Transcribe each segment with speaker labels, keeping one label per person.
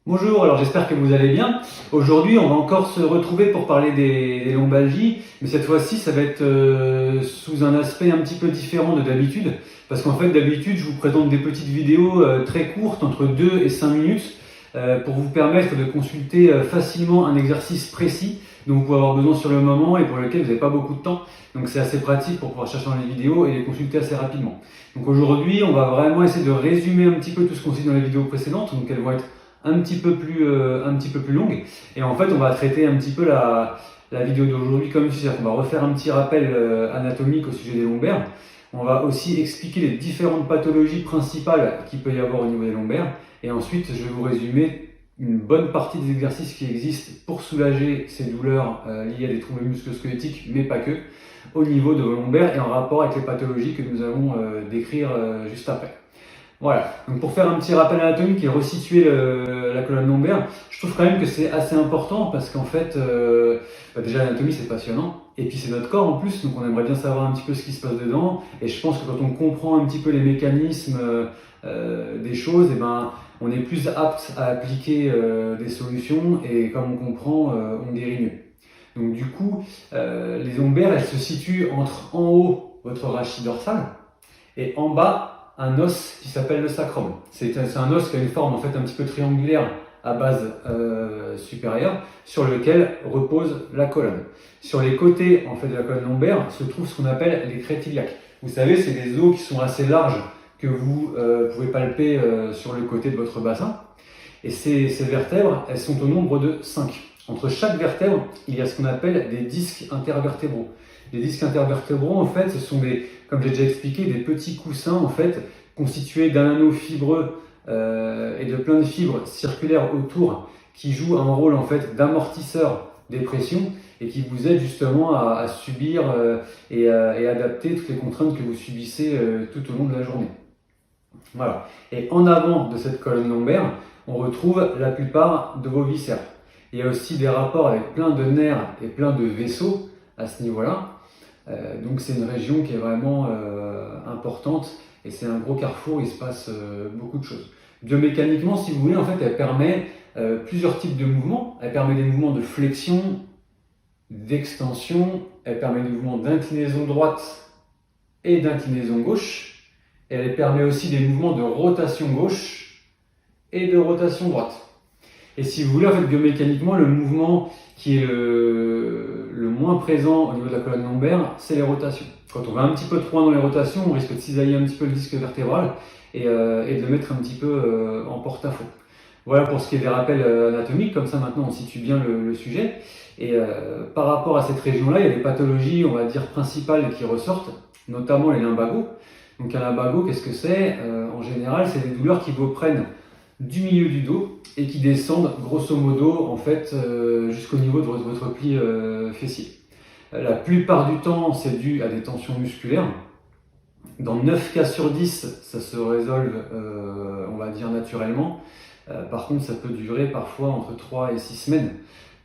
Speaker 1: Bonjour, alors j'espère que vous allez bien. Aujourd'hui, on va encore se retrouver pour parler des lombalgies, mais cette fois-ci, ça va être sous un aspect un petit peu différent de d'habitude, parce qu'en fait, d'habitude, je vous présente des petites vidéos très courtes, entre 2 et 5 minutes, pour vous permettre de consulter facilement un exercice précis dont vous pouvez avoir besoin sur le moment et pour lequel vous n'avez pas beaucoup de temps. Donc c'est assez pratique pour pouvoir chercher dans les vidéos et les consulter assez rapidement. Donc aujourd'hui, on va vraiment essayer de résumer un petit peu tout ce qu'on s'est dit dans les vidéos précédentes, donc elles vont être un petit peu plus longue. Et en fait, on va traiter un petit peu la vidéo d'aujourd'hui comme ceci. On va refaire un petit rappel anatomique au sujet des lombaires. On va aussi expliquer les différentes pathologies principales qu'il peut y avoir au niveau des lombaires. Et ensuite, je vais vous résumer une bonne partie des exercices qui existent pour soulager ces douleurs liées à des troubles musculo-squelettiques, mais pas que, au niveau de vos lombaires et en rapport avec les pathologies que nous allons décrire juste après. Voilà, donc pour faire un petit rappel anatomique et resituer la colonne lombaire, je trouve quand même que c'est assez important parce qu'en fait, déjà l'anatomie c'est passionnant, et puis c'est notre corps en plus, donc on aimerait bien savoir un petit peu ce qui se passe dedans, et je pense que quand on comprend un petit peu les mécanismes des choses, et ben, on est plus apte à appliquer des solutions, et comme on comprend, on guérit mieux. Donc du coup, les lombaires, elles se situent entre en haut votre rachis dorsal, et en bas, un os qui s'appelle le sacrum. C'est un os qui a une forme en fait un petit peu triangulaire à base supérieure sur lequel repose la colonne. Sur les côtés en fait de la colonne lombaire se trouvent ce qu'on appelle les crêtes iliaques. Vous savez, c'est des os qui sont assez larges que vous pouvez palper sur le côté de votre bassin. Et ces vertèbres, elles sont au nombre de 5. Entre chaque vertèbre, il y a ce qu'on appelle des disques intervertébraux. Les disques intervertébraux, en fait, ce sont des, comme j'ai déjà expliqué, des petits coussins en fait constitués d'un anneau fibreux et de plein de fibres circulaires autour qui jouent un rôle en fait d'amortisseur des pressions et qui vous aident justement à subir et adapter toutes les contraintes que vous subissez tout au long de la journée. Voilà. Et en avant de cette colonne lombaire, on retrouve la plupart de vos viscères. Il y a aussi des rapports avec plein de nerfs et plein de vaisseaux à ce niveau-là. Donc c'est une région qui est vraiment importante et c'est un gros carrefour, il se passe beaucoup de choses. Biomécaniquement, si vous voulez, en fait, elle permet plusieurs types de mouvements. Elle permet des mouvements de flexion, d'extension, elle permet des mouvements d'inclinaison droite et d'inclinaison gauche. Elle permet aussi des mouvements de rotation gauche et de rotation droite. Et si vous voulez, en fait, biomécaniquement, le mouvement qui est le moins présent au niveau de la colonne lombaire, c'est les rotations. Quand on va un petit peu trop loin dans les rotations, on risque de cisailler un petit peu le disque vertébral et de le mettre un petit peu en porte-à-faux. Voilà pour ce qui est des rappels anatomiques, comme ça maintenant on situe bien le sujet. Et par rapport à cette région-là, il y a des pathologies, on va dire, principales qui ressortent, notamment les lumbagos. Donc un lumbago, qu'est-ce que c'est en général, c'est des douleurs qui vous prennent du milieu du dos et qui descendent grosso modo en fait jusqu'au niveau de votre pli fessier. La plupart du temps, c'est dû à des tensions musculaires. Dans 9 cas sur 10, ça se résolve, on va dire, naturellement. Par contre, ça peut durer parfois entre 3 et 6 semaines.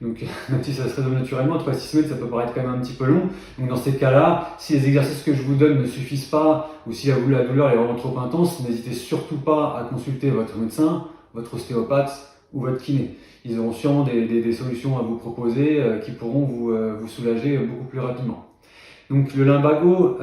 Speaker 1: Donc, même si ça se résolve naturellement, 3 à 6 semaines, ça peut paraître quand même un petit peu long. Donc, dans ces cas-là, si les exercices que je vous donne ne suffisent pas, ou si la douleur est vraiment trop intense, n'hésitez surtout pas à consulter votre médecin, votre ostéopathe ou votre kiné. Ils auront sûrement des solutions à vous proposer qui pourront vous soulager beaucoup plus rapidement. Donc, le lumbago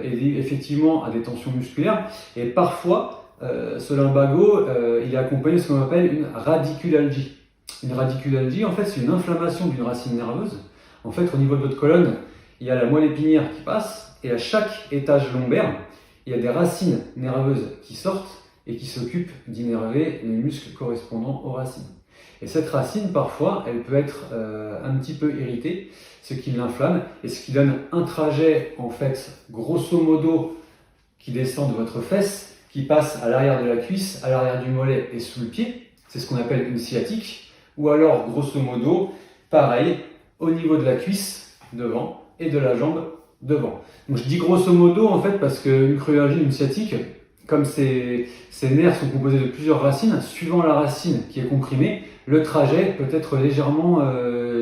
Speaker 1: est effectivement à des tensions musculaires, et parfois, ce lumbago, il est accompagné de ce qu'on appelle une radiculalgie. Une radiculalgie, en fait, c'est une inflammation d'une racine nerveuse. En fait, au niveau de votre colonne, il y a la moelle épinière qui passe, et à chaque étage lombaire, il y a des racines nerveuses qui sortent et qui s'occupent d'innerver les muscles correspondant aux racines. Et cette racine, parfois, elle peut être un petit peu irritée, ce qui l'inflamme, et ce qui donne un trajet, en fait, grosso modo, qui descend de votre fesse, qui passe à l'arrière de la cuisse, à l'arrière du mollet et sous le pied. C'est ce qu'on appelle une sciatique. Ou alors, grosso modo, pareil, au niveau de la cuisse, devant, et de la jambe, devant. Donc je dis grosso modo, en fait, parce qu'une crualgie, une sciatique, comme ces nerfs sont composés de plusieurs racines, suivant la racine qui est comprimée, le trajet peut être légèrement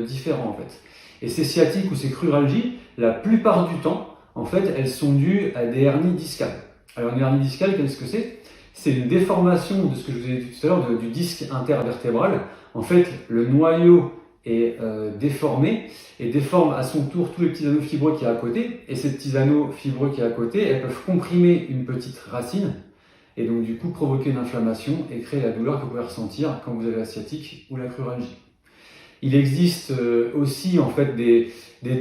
Speaker 1: différent, en fait. Et ces sciatiques ou ces cruralgies, la plupart du temps, en fait, elles sont dues à des hernies discales. Alors, une hernie discale, qu'est-ce que c'est? c'est une déformation de ce que je vous ai dit tout à l'heure, du disque intervertébral. En fait, le noyau est déformé et déforme à son tour tous les petits anneaux fibreux qu'il y a à côté. Et ces petits anneaux fibreux qu'il y a à côté, elles peuvent comprimer une petite racine et donc du coup provoquer une inflammation et créer la douleur que vous pouvez ressentir quand vous avez la sciatique ou la cruralgie. Il existe aussi en fait des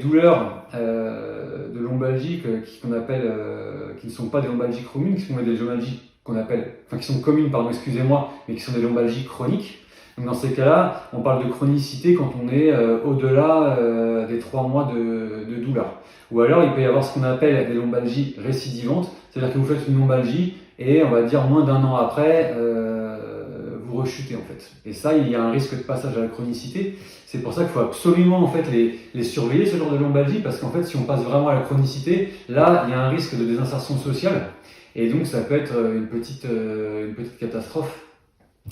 Speaker 1: douleurs de lombalgie qu'on appelle, qui ne sont pas des lombalgies communes, qui sont des lombalgies qu'on appelle, enfin qui sont communes, pardon, excusez-moi, mais qui sont des lombalgies chroniques. Donc dans ces cas-là, on parle de chronicité quand on est au-delà des 3 mois de douleur. Ou alors il peut y avoir ce qu'on appelle des lombalgies récidivantes, c'est-à-dire que vous faites une lombalgie et on va dire moins d'un an après, vous rechutez en fait. Et ça, il y a un risque de passage à la chronicité. C'est pour ça qu'il faut absolument en fait les surveiller, ce genre de lombalgie, parce qu'en fait, si on passe vraiment à la chronicité, là, il y a un risque de désinsertion sociale. Et donc, ça peut être une petite catastrophe.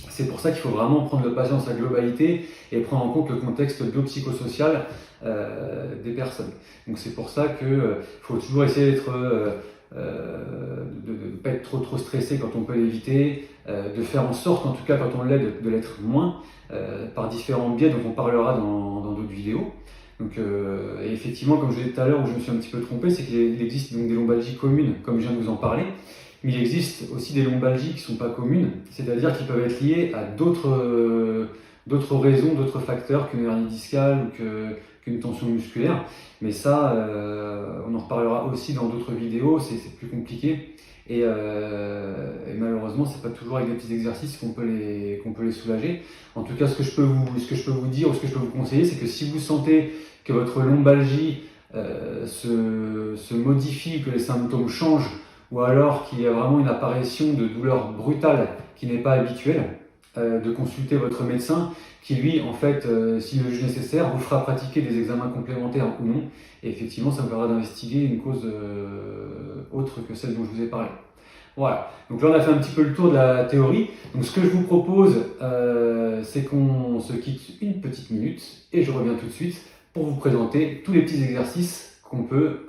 Speaker 1: C'est pour ça qu'il faut vraiment prendre le patient dans sa globalité et prendre en compte le contexte biopsychosocial des personnes. Donc c'est pour ça qu'il faut toujours essayer d'être de ne pas être trop stressé quand on peut l'éviter, de faire en sorte, en tout cas quand on l'est, de l'être moins, par différents biais dont on parlera dans d'autres vidéos. Donc, et effectivement, comme je l'ai dit tout à l'heure, où je me suis un petit peu trompé, c'est qu'il existe donc des lombalgies communes, comme je viens de vous en parler, mais il existe aussi des lombalgies qui ne sont pas communes, c'est-à-dire qui peuvent être liées à d'autres raisons, d'autres facteurs qu'une hernie discale ou qu'une tension musculaire. Mais ça, on en reparlera aussi dans d'autres vidéos, c'est plus compliqué. Et malheureusement, c'est pas toujours avec des petits exercices qu'on peut les soulager. En tout cas, ce que je peux vous dire ou ce que je peux vous conseiller, c'est que si vous sentez que votre lombalgie se modifie, que les symptômes changent, ou alors qu'il y a vraiment une apparition de douleur brutale qui n'est pas habituelle, de consulter votre médecin qui lui, en fait, s'il le juge nécessaire, vous fera pratiquer des examens complémentaires ou non. Et effectivement, ça vous permettra d'investiguer une cause autre que celle dont je vous ai parlé. Voilà, donc là on a fait un petit peu le tour de la théorie. Donc ce que je vous propose, c'est qu'on se quitte une petite minute et je reviens tout de suite pour vous présenter tous les petits exercices qu'on peut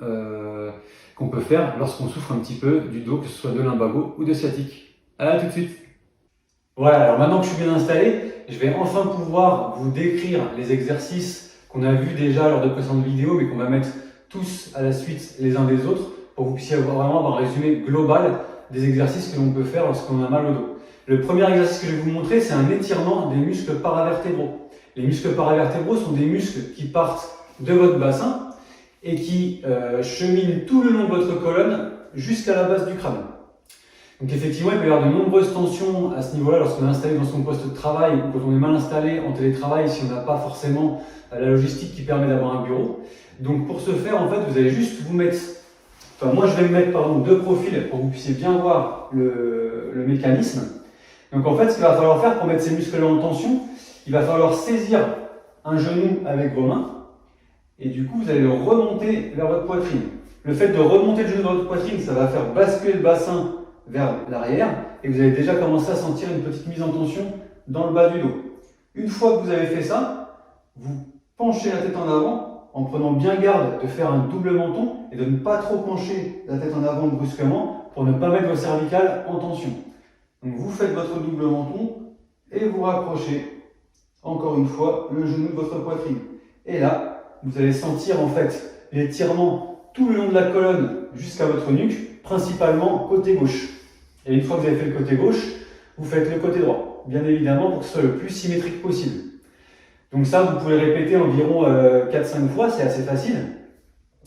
Speaker 1: faire lorsqu'on souffre un petit peu du dos, que ce soit de lumbago ou de sciatique. À tout de suite. Voilà, alors maintenant que je suis bien installé, je vais enfin pouvoir vous décrire les exercices qu'on a vus déjà lors de précédentes vidéos, mais qu'on va mettre tous à la suite les uns des autres, pour que vous puissiez vraiment avoir un résumé global des exercices que l'on peut faire lorsqu'on a mal au dos. Le premier exercice que je vais vous montrer, c'est un étirement des muscles paravertébraux. Les muscles paravertébraux sont des muscles qui partent de votre bassin et qui cheminent tout le long de votre colonne jusqu'à la base du crâne. Donc effectivement, il peut y avoir de nombreuses tensions à ce niveau-là lorsqu'on est installé dans son poste de travail ou quand on est mal installé en télétravail si on n'a pas forcément la logistique qui permet d'avoir un bureau. Donc pour ce faire, en fait, vous allez juste vous mettre, enfin moi je vais me mettre deux profils pour que vous puissiez bien voir le mécanisme. Donc en fait, ce qu'il va falloir faire pour mettre ces muscles-là en tension, il va falloir saisir un genou avec vos mains et du coup vous allez le remonter vers votre poitrine. Le fait de remonter le genou vers votre poitrine, ça va faire basculer le bassin vers l'arrière et vous allez déjà commencer à sentir une petite mise en tension dans le bas du dos. Une fois que vous avez fait ça, vous penchez la tête en avant en prenant bien garde de faire un double menton et de ne pas trop pencher la tête en avant brusquement pour ne pas mettre vos cervicales en tension. Donc vous faites votre double menton et vous rapprochez encore une fois le genou de votre poitrine. Et là, vous allez sentir en fait l'étirement tout le long de la colonne jusqu'à votre nuque, principalement côté gauche. Et une fois que vous avez fait le côté gauche, vous faites le côté droit, bien évidemment pour que ce soit le plus symétrique possible. Donc ça, vous pouvez répéter environ 4-5 fois, c'est assez facile.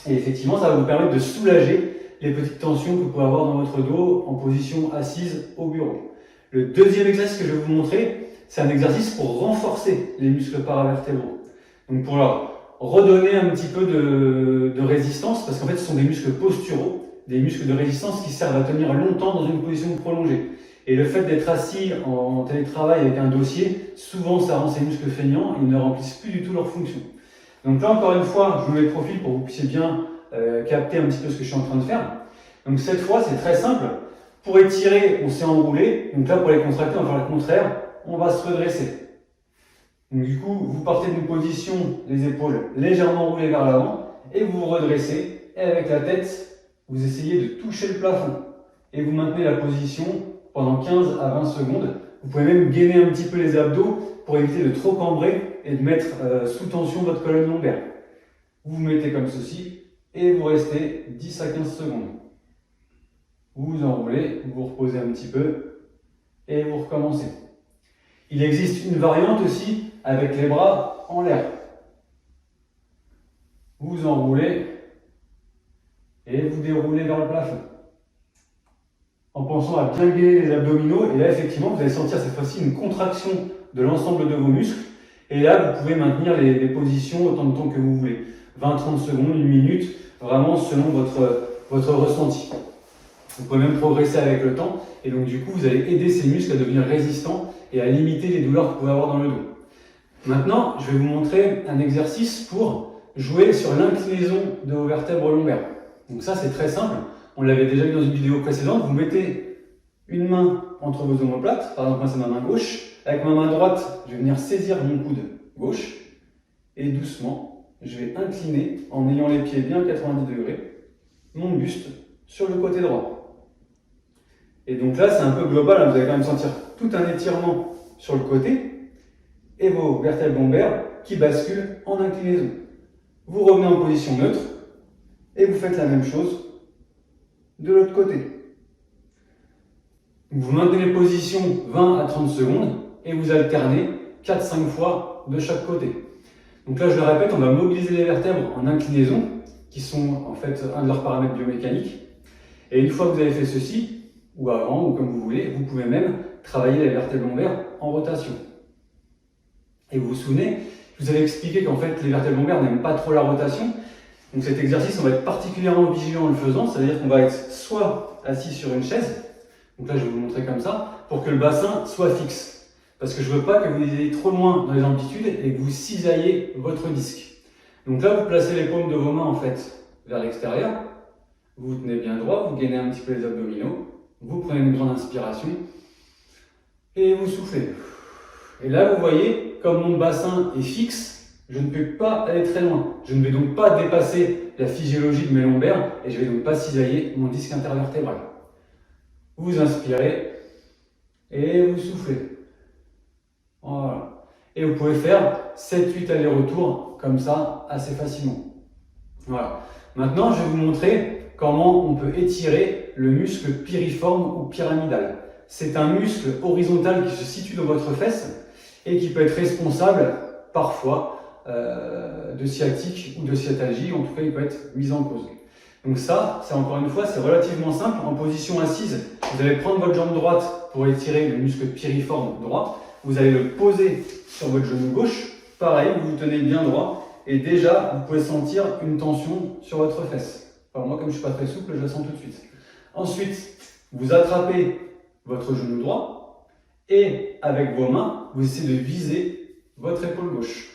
Speaker 1: Et effectivement, ça va vous permettre de soulager les petites tensions que vous pouvez avoir dans votre dos en position assise au bureau. Le deuxième exercice que je vais vous montrer, c'est un exercice pour renforcer les muscles paravertébraux. Donc pour leur redonner un petit peu de résistance, parce qu'en fait ce sont des muscles posturaux, des muscles de résistance qui servent à tenir longtemps dans une position prolongée. Et le fait d'être assis en télétravail avec un dossier, souvent ça rend ces muscles feignants, ils ne remplissent plus du tout leur fonction. Donc là encore une fois, je vous mets le profil pour que vous puissiez bien capter un petit peu ce que je suis en train de faire. Donc cette fois c'est très simple, pour étirer on s'est enroulé, donc là pour les contracter on va faire le contraire, on va se redresser. Donc du coup, vous partez d'une position, les épaules légèrement roulées vers l'avant, et vous vous redressez, et avec la tête, vous essayez de toucher le plafond. Et vous maintenez la position pendant 15 à 20 secondes. Vous pouvez même gainer un petit peu les abdos pour éviter de trop cambrer et de mettre sous tension votre colonne lombaire. Vous vous mettez comme ceci et vous restez 10 à 15 secondes. Vous vous enroulez, vous reposez un petit peu et vous recommencez. Il existe une variante aussi avec les bras en l'air. Vous enroulez et vous déroulez vers le plafond. En pensant à bien gainer les abdominaux, et là effectivement vous allez sentir cette fois-ci une contraction de l'ensemble de vos muscles, et là vous pouvez maintenir les positions autant de temps que vous voulez, 20-30 secondes, 1 minute, vraiment selon votre ressenti. Vous pouvez même progresser avec le temps, et donc du coup vous allez aider ces muscles à devenir résistants et à limiter les douleurs que vous pouvez avoir dans le dos. Maintenant, je vais vous montrer un exercice pour jouer sur l'inclinaison de vos vertèbres lombaires. Donc ça c'est très simple. On l'avait déjà vu dans une vidéo précédente, vous mettez une main entre vos omoplates, par exemple moi c'est ma main gauche, avec ma main droite je vais venir saisir mon coude gauche et doucement je vais incliner en ayant les pieds bien à 90 degrés, mon buste sur le côté droit. Et donc là c'est un peu global, hein, vous allez quand même sentir tout un étirement sur le côté et vos vertèbres lombaires qui basculent en inclinaison. Vous revenez en position neutre et vous faites la même chose de l'autre côté. Vous maintenez les positions 20 à 30 secondes et vous alternez 4-5 fois de chaque côté. Donc là, je le répète, on va mobiliser les vertèbres en inclinaison, qui sont en fait un de leurs paramètres biomécaniques. Et une fois que vous avez fait ceci, ou avant, ou comme vous voulez, vous pouvez même travailler les vertèbres lombaires en rotation. Et vous vous souvenez, je vous avais expliqué qu'en fait, les vertèbres lombaires n'aiment pas trop la rotation. Donc cet exercice, on va être particulièrement vigilant en le faisant, c'est-à-dire qu'on va être soit assis sur une chaise, donc là je vais vous montrer comme ça, pour que le bassin soit fixe. Parce que je ne veux pas que vous ayez trop loin dans les amplitudes et que vous cisaillez votre disque. Donc là vous placez les paumes de vos mains en fait vers l'extérieur, vous vous tenez bien droit, vous gainez un petit peu les abdominaux, vous prenez une grande inspiration et vous soufflez. Et là vous voyez, comme mon bassin est fixe, je ne peux pas aller très loin. Je ne vais donc pas dépasser la physiologie de mes lombaires et je ne vais donc pas cisailler mon disque intervertébral. Vous inspirez et vous soufflez. Voilà. Et vous pouvez faire 7-8 allers-retours comme ça assez facilement. Voilà. Maintenant, je vais vous montrer comment on peut étirer le muscle piriforme ou pyramidal. C'est un muscle horizontal qui se situe dans votre fesse et qui peut être responsable parfois de sciatique ou de sciatalgie, en tout cas il peut être mis en cause. Donc ça, c'est encore une fois, c'est relativement simple. En position assise, vous allez prendre votre jambe droite pour étirer le muscle piriforme droit. Vous allez le poser sur votre genou gauche. Pareil, vous vous tenez bien droit. Et déjà, vous pouvez sentir une tension sur votre fesse. Alors moi, comme je ne suis pas très souple, je la sens tout de suite. Ensuite, vous attrapez votre genou droit et avec vos mains, vous essayez de viser votre épaule gauche.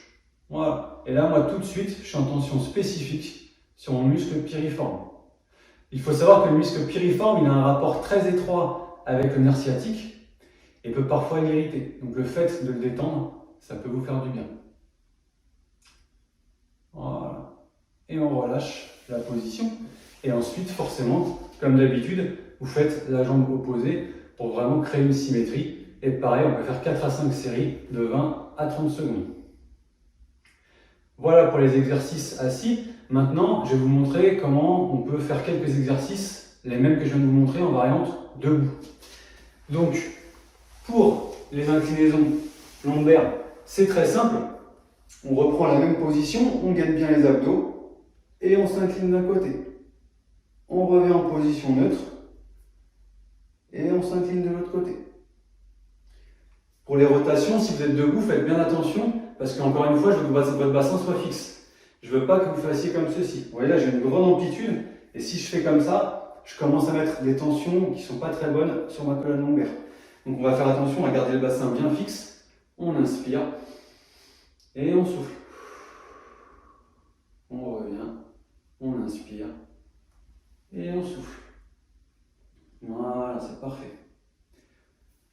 Speaker 1: Voilà. Et là, moi, tout de suite, je suis en tension spécifique sur mon muscle piriforme. Il faut savoir que le muscle piriforme, il a un rapport très étroit avec le nerf sciatique et peut parfois l'irriter. Donc le fait de le détendre, ça peut vous faire du bien. Voilà. Et on relâche la position. Et ensuite, forcément, comme d'habitude, vous faites la jambe opposée pour vraiment créer une symétrie. Et pareil, on peut faire 4 à 5 séries de 20 à 30 secondes. Voilà pour les exercices assis. Maintenant, je vais vous montrer comment on peut faire quelques exercices, les mêmes que je viens de vous montrer en variante debout. Donc, pour les inclinaisons lombaires, c'est très simple. On reprend la même position, on gaine bien les abdos et on s'incline d'un côté. On revient en position neutre et on s'incline de l'autre côté. Pour les rotations, si vous êtes debout, faites bien attention parce qu'encore une fois, je veux que votre bassin soit fixe. Je ne veux pas que vous fassiez comme ceci. Vous voyez là, j'ai une grande amplitude et si je fais comme ça, je commence à mettre des tensions qui ne sont pas très bonnes sur ma colonne lombaire. Donc on va faire attention à garder le bassin bien fixe. On inspire et on souffle. On revient, on inspire et on souffle. Voilà, c'est parfait.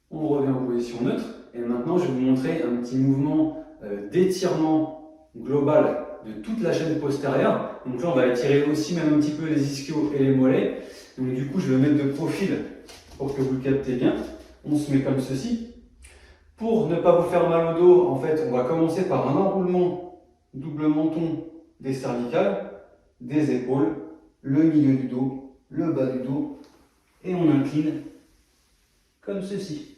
Speaker 1: On revient en position neutre et maintenant je vais vous montrer un petit mouvement d'étirement global de toute la chaîne postérieure. Donc là on va étirer aussi même un petit peu les ischios et les mollets. Donc du coup je vais me mettre de profil pour que vous le captez bien. on se met comme ceci. Pour ne pas vous faire mal au dos, en fait, on va commencer par un enroulement double menton des cervicales, des épaules, le milieu du dos, le bas du dos, et on incline comme ceci.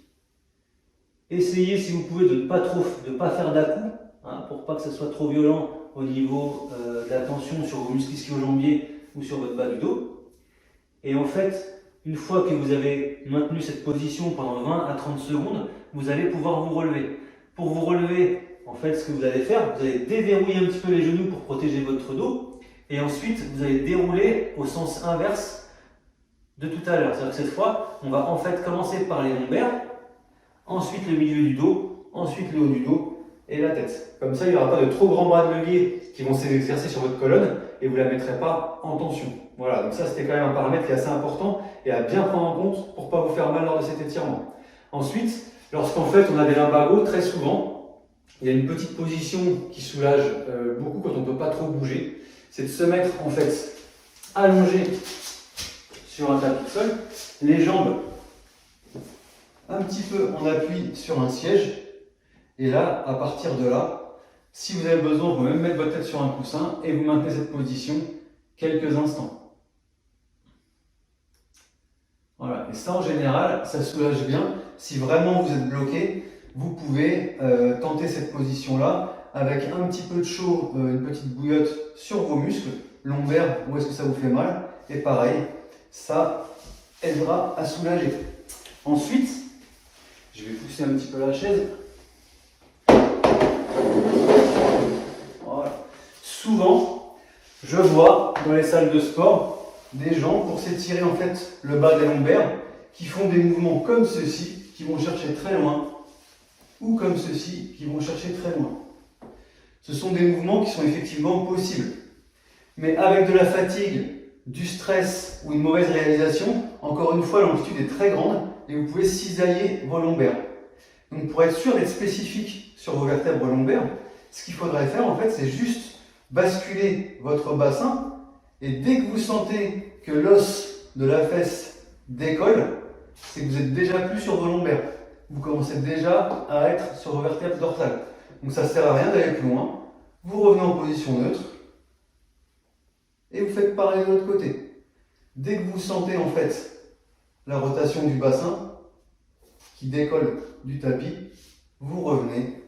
Speaker 1: Essayez, si vous pouvez, de ne pas faire d'à-coups, hein, pour pas que ce soit trop violent au niveau de la tension sur vos muscles ischio-jambiers ou sur votre bas du dos. Et en fait, une fois que vous avez maintenu cette position pendant 20 à 30 secondes, vous allez pouvoir vous relever. Pour vous relever, en fait, ce que vous allez faire, vous allez déverrouiller un petit peu les genoux pour protéger votre dos. Et ensuite, vous allez dérouler au sens inverse de tout à l'heure. C'est-à-dire que cette fois, on va en fait commencer par les lombaires, ensuite le milieu du dos, ensuite le haut du dos et la tête. Comme ça, il n'y aura pas de trop grands bras de levier qui vont s'exercer sur votre colonne et vous ne la mettrez pas en tension. Voilà, donc ça c'était quand même un paramètre qui est assez important et à bien prendre en compte pour ne pas vous faire mal lors de cet étirement. Ensuite, lorsqu'en fait on a des lumbagos, très souvent, il y a une petite position qui soulage beaucoup quand on ne peut pas trop bouger. C'est de se mettre en fait allongé sur un tapis de sol, les jambes un petit peu en appui sur un siège. Et là, à partir de là, si vous avez besoin, vous pouvez même mettre votre tête sur un coussin et vous maintenez cette position quelques instants. Voilà, et ça en général, ça soulage bien. Si vraiment vous êtes bloqué, vous pouvez tenter cette position-là avec un petit peu de chaud, une petite bouillotte sur vos muscles, lombaires, où est-ce que ça vous fait mal. Et pareil, ça aidera à soulager. Ensuite, je vais pousser un petit peu la chaise. Voilà. Souvent, je vois dans les salles de sport des gens, pour s'étirer en fait le bas des lombaires, qui font des mouvements comme ceci, qui vont chercher très loin, ou comme ceci, qui vont chercher très loin. Ce sont des mouvements qui sont effectivement possibles. Mais avec de la fatigue, du stress ou une mauvaise réalisation, encore une fois, l'amplitude est très grande et vous pouvez cisailler vos lombaires. Donc pour être sûr d'être spécifique sur vos vertèbres lombaires, ce qu'il faudrait faire en fait, c'est juste basculer votre bassin et dès que vous sentez que l'os de la fesse décolle, c'est que vous êtes déjà plus sur vos lombaires. Vous commencez déjà à être sur vos vertèbres dorsales. Donc ça ne sert à rien d'aller plus loin. Vous revenez en position neutre et vous faites pareil de l'autre côté. Dès que vous sentez en fait la rotation du bassin qui décolle du tapis, vous revenez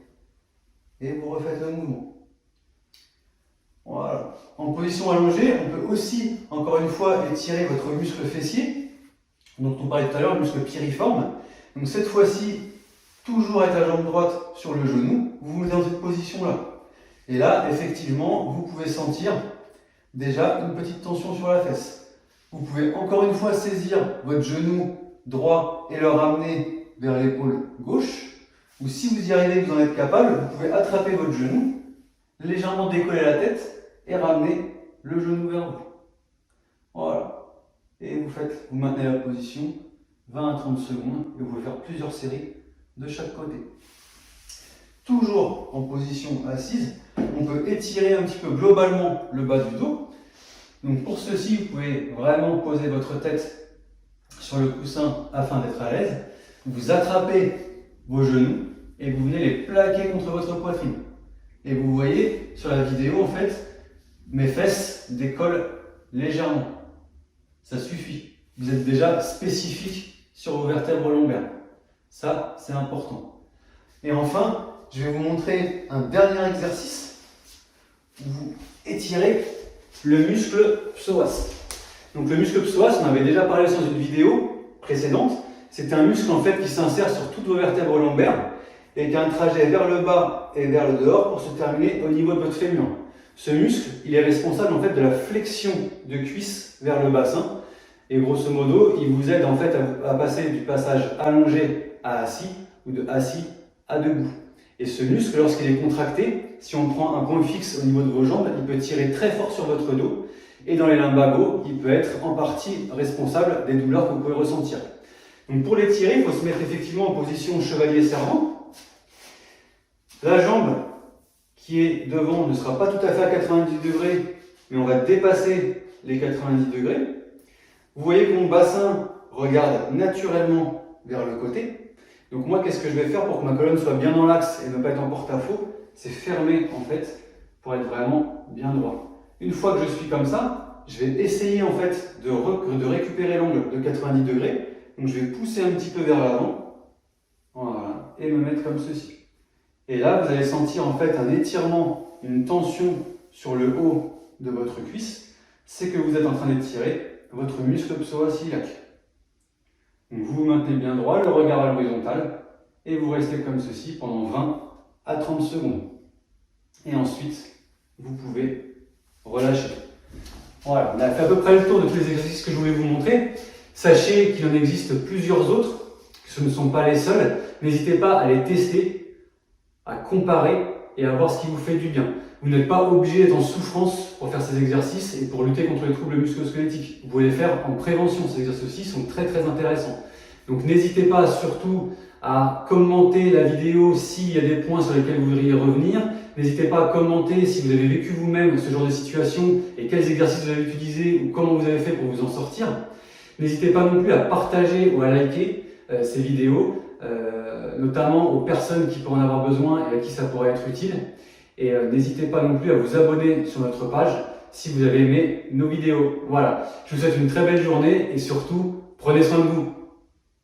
Speaker 1: et vous refaites le mouvement. Voilà. En position allongée, on peut aussi, encore une fois, étirer votre muscle fessier, dont on parlait tout à l'heure, le muscle piriforme. Donc cette fois-ci, toujours avec la jambe droite sur le genou, vous vous mettez dans cette position-là. Et là, effectivement, vous pouvez sentir déjà une petite tension sur la fesse. Vous pouvez encore une fois saisir votre genou droit et le ramener vers l'épaule gauche. Ou si vous y arrivez, vous en êtes capable, vous pouvez attraper votre genou, légèrement décoller la tête et ramener le genou vers vous. Voilà. Et vous maintenez la position 20 à 30 secondes et vous pouvez faire plusieurs séries de chaque côté. Toujours en position assise, on peut étirer un petit peu globalement le bas du dos. Donc pour ceci, vous pouvez vraiment poser votre tête sur le coussin afin d'être à l'aise. Vous attrapez vos genoux et vous venez les plaquer contre votre poitrine. Et vous voyez sur la vidéo, en fait, mes fesses décollent légèrement. Ça suffit. Vous êtes déjà spécifique sur vos vertèbres lombaires. Ça, c'est important. Et enfin, je vais vous montrer un dernier exercice où vous étirez le muscle psoas. Donc le muscle psoas, on avait déjà parlé dans une vidéo précédente. C'est un muscle en fait qui s'insère sur toutes vos vertèbres lombaires et qui a un trajet vers le bas et vers le dehors pour se terminer au niveau de votre fémur. Ce muscle, il est responsable en fait de la flexion de cuisse vers le bassin et grosso modo, il vous aide en fait à passer du passage allongé à assis ou de assis à debout. Et ce muscle, lorsqu'il est contracté, si on prend un point fixe au niveau de vos jambes, il peut tirer très fort sur votre dos et dans les lumbagos, il peut être en partie responsable des douleurs que vous pouvez ressentir. Donc pour l'étirer, il faut se mettre effectivement en position chevalier servant. La jambe qui est devant ne sera pas tout à fait à 90 degrés, mais on va dépasser les 90 degrés. Vous voyez que mon bassin regarde naturellement vers le côté. Donc moi, qu'est-ce que je vais faire pour que ma colonne soit bien dans l'axe et ne pas être en porte-à-faux? C'est fermer en fait pour être vraiment bien droit. Une fois que je suis comme ça, je vais essayer en fait de récupérer l'angle de 90 degrés. Donc je vais pousser un petit peu vers l'avant, voilà, et me mettre comme ceci. Et là, vous allez sentir en fait un étirement, une tension sur le haut de votre cuisse. C'est que vous êtes en train d'étirer votre muscle psoas-iliaque. Donc vous vous maintenez bien droit, le regard à l'horizontale, et vous restez comme ceci pendant 20 à 30 secondes. Et ensuite, vous pouvez relâcher. Voilà, on a fait à peu près le tour de tous les exercices que je voulais vous montrer. Sachez qu'il en existe plusieurs autres, que ce ne sont pas les seuls. N'hésitez pas à les tester, à comparer et à voir ce qui vous fait du bien. Vous n'êtes pas obligé d'être en souffrance pour faire ces exercices et pour lutter contre les troubles musculo-squelettiques. Vous pouvez les faire en prévention. Ces exercices sont très intéressants. Donc n'hésitez pas surtout à commenter la vidéo s'il y a des points sur lesquels vous voudriez revenir. N'hésitez pas à commenter si vous avez vécu vous-même ce genre de situation et quels exercices vous avez utilisés ou comment vous avez fait pour vous en sortir. N'hésitez pas non plus à partager ou à liker ces vidéos, notamment aux personnes qui pourraient en avoir besoin et à qui ça pourrait être utile. Et n'hésitez pas non plus à vous abonner sur notre page si vous avez aimé nos vidéos. Voilà, je vous souhaite une très belle journée et surtout, prenez soin de vous.